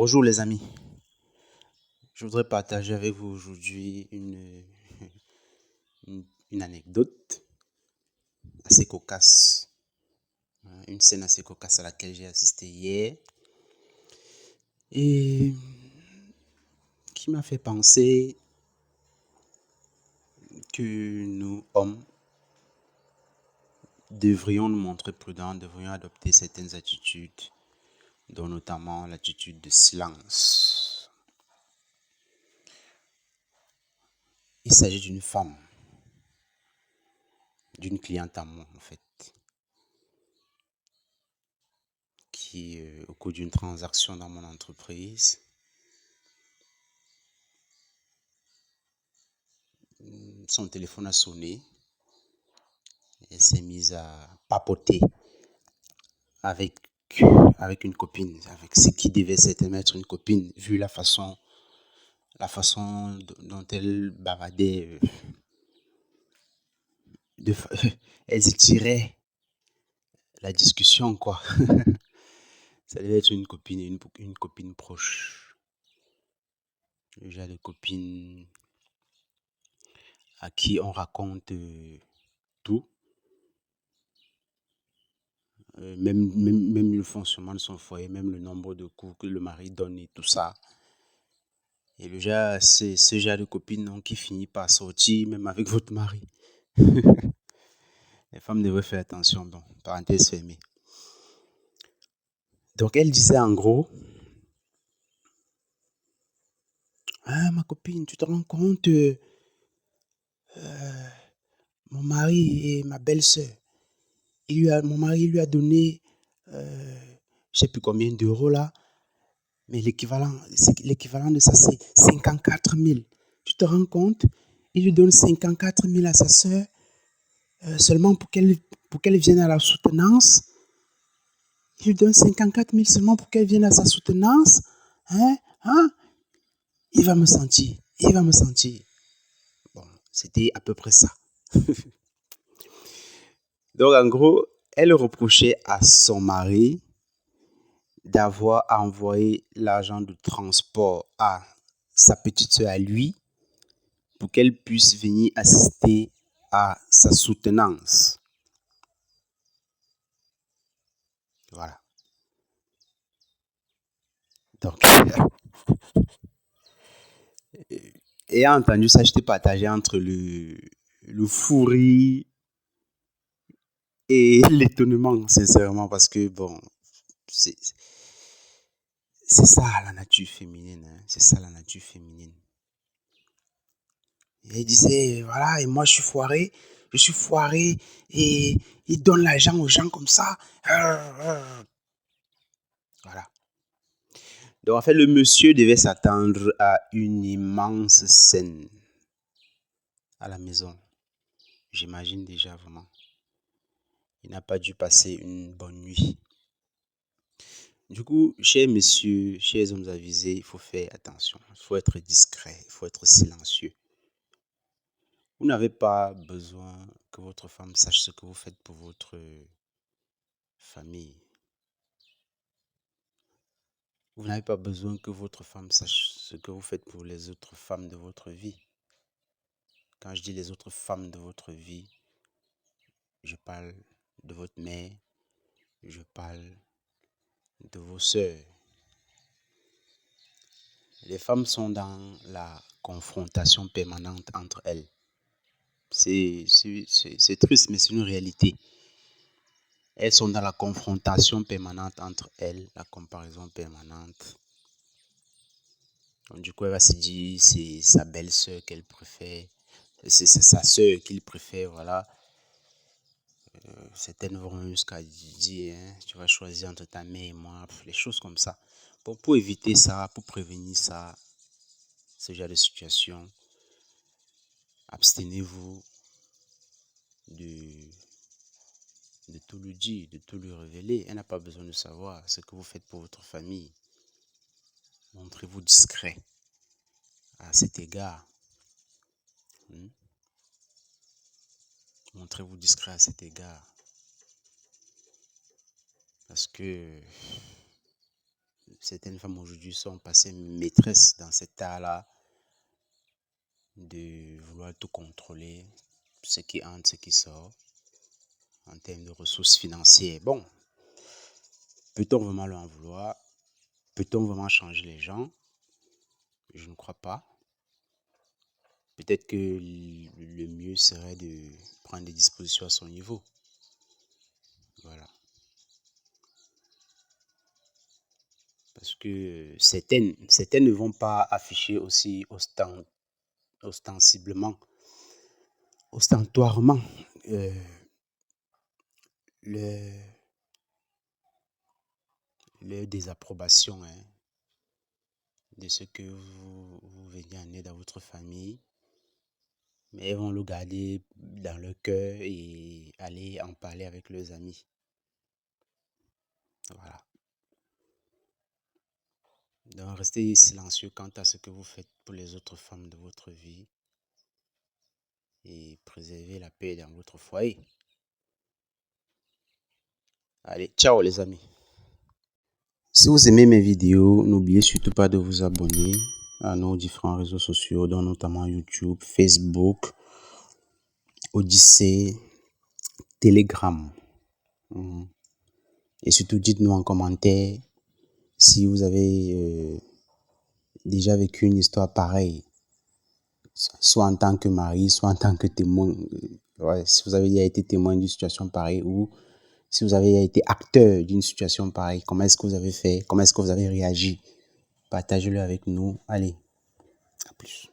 Bonjour les amis, je voudrais partager avec vous aujourd'hui une anecdote assez cocasse, une scène assez cocasse à laquelle j'ai assisté hier et qui m'a fait penser que nous, hommes, devrions nous montrer prudents, devrions adopter certaines attitudes, dont notamment l'attitude de silence. Il s'agit d'une femme, d'une cliente à moi en fait, qui au cours d'une transaction dans mon entreprise, son téléphone a sonné. Elle s'est mise à papoter avec, avec une copine, avec ce qui devait certainement être une copine, vu la façon dont elle bavardait. De, elles étiraient la discussion, quoi. Ça devait être une copine, une copine proche. Le genre de copine à qui on raconte tout, même le fonctionnement de son foyer, même le nombre de coups que le mari donne et tout ça. Et le genre, c'est ce genre de copine non, qui finit par sortir même avec votre mari. Les femmes devraient faire attention. Bon, parenthèse fermée. Donc, elle disait en gros, ah, ma copine, tu te rends compte, mon mari et ma belle-sœur, mon mari lui a donné, je ne sais plus combien d'euros là, mais l'équivalent de ça, c'est 54 000. Tu te rends compte? Il lui donne 54 000 à sa sœur, seulement pour qu'elle vienne à la soutenance. Il lui donne 54 000 seulement pour qu'elle vienne à sa soutenance. Hein? Hein? Il va me sentir. Il va me sentir. Bon, c'était à peu près ça. Donc, en gros, elle reprochait à son mari d'avoir envoyé l'argent de transport à sa petite soeur à lui pour qu'elle puisse venir assister à sa soutenance. Voilà. Donc, ayant entendu ça, j'étais partagé entre le fou rire et l'étonnement, sincèrement, parce que, bon, c'est ça la nature féminine. Hein. C'est ça la nature féminine. Et elle disait, voilà, et moi je suis foiré, et il donne l'argent aux gens comme ça. Voilà. Donc, en fait, le monsieur devait s'attendre à une immense scène à la maison. J'imagine déjà vraiment. Il n'a pas dû passer une bonne nuit. Du coup, chers messieurs, chers hommes avisés, il faut faire attention. Il faut être discret, il faut être silencieux. Vous n'avez pas besoin que votre femme sache ce que vous faites pour votre famille. Vous n'avez pas besoin que votre femme sache ce que vous faites pour les autres femmes de votre vie. Quand je dis les autres femmes de votre vie, je parle de votre mère, je parle de vos sœurs. Les femmes sont dans la confrontation permanente entre elles. C'est triste, mais c'est une réalité. Elles sont dans la confrontation permanente entre elles, la comparaison permanente. Donc, du coup, elle va se dire, c'est sa belle-sœur qu'elle préfère, c'est sa sœur qu'il préfère, voilà. Certaines vont jusqu'à dire, hein, tu vas choisir entre ta mère et moi, les choses comme ça. Bon, pour éviter ça, pour prévenir ça, ce genre de situation, abstenez-vous de, de tout lui dire, de tout lui révéler. Elle n'a pas besoin de savoir ce que vous faites pour votre famille. Montrez-vous discret à cet égard. Montrez-vous discret à cet égard. Parce que certaines femmes aujourd'hui sont passées maîtresses dans cet art-là de vouloir tout contrôler, ce qui entre, ce qui sort, en termes de ressources financières. Bon, peut-on vraiment leur en vouloir? Peut-on vraiment changer les gens? Je ne crois pas. Peut-être que le mieux serait de prendre des dispositions à son niveau. Voilà. Parce que certaines ne vont pas afficher aussi ostensiblement, ostentoirement leur désapprobation, hein, de ce que vous venez en aide à votre famille. Mais elles vont le garder dans leur cœur et aller en parler avec leurs amis. Voilà. Donc, restez silencieux quant à ce que vous faites pour les autres femmes de votre vie et préservez la paix dans votre foyer. Allez, ciao les amis. Si vous aimez mes vidéos, n'oubliez surtout pas de vous abonner à nos différents réseaux sociaux, dont notamment YouTube, Facebook, Odyssée, Telegram. Et surtout, dites-nous en commentaire si vous avez déjà vécu une histoire pareille, soit en tant que mari, soit en tant que témoin. Ouais, si vous avez déjà été témoin d'une situation pareille ou si vous avez été acteur d'une situation pareille, comment est-ce que vous avez fait, comment est-ce que vous avez réagi? Partagez-le avec nous. Allez, à plus.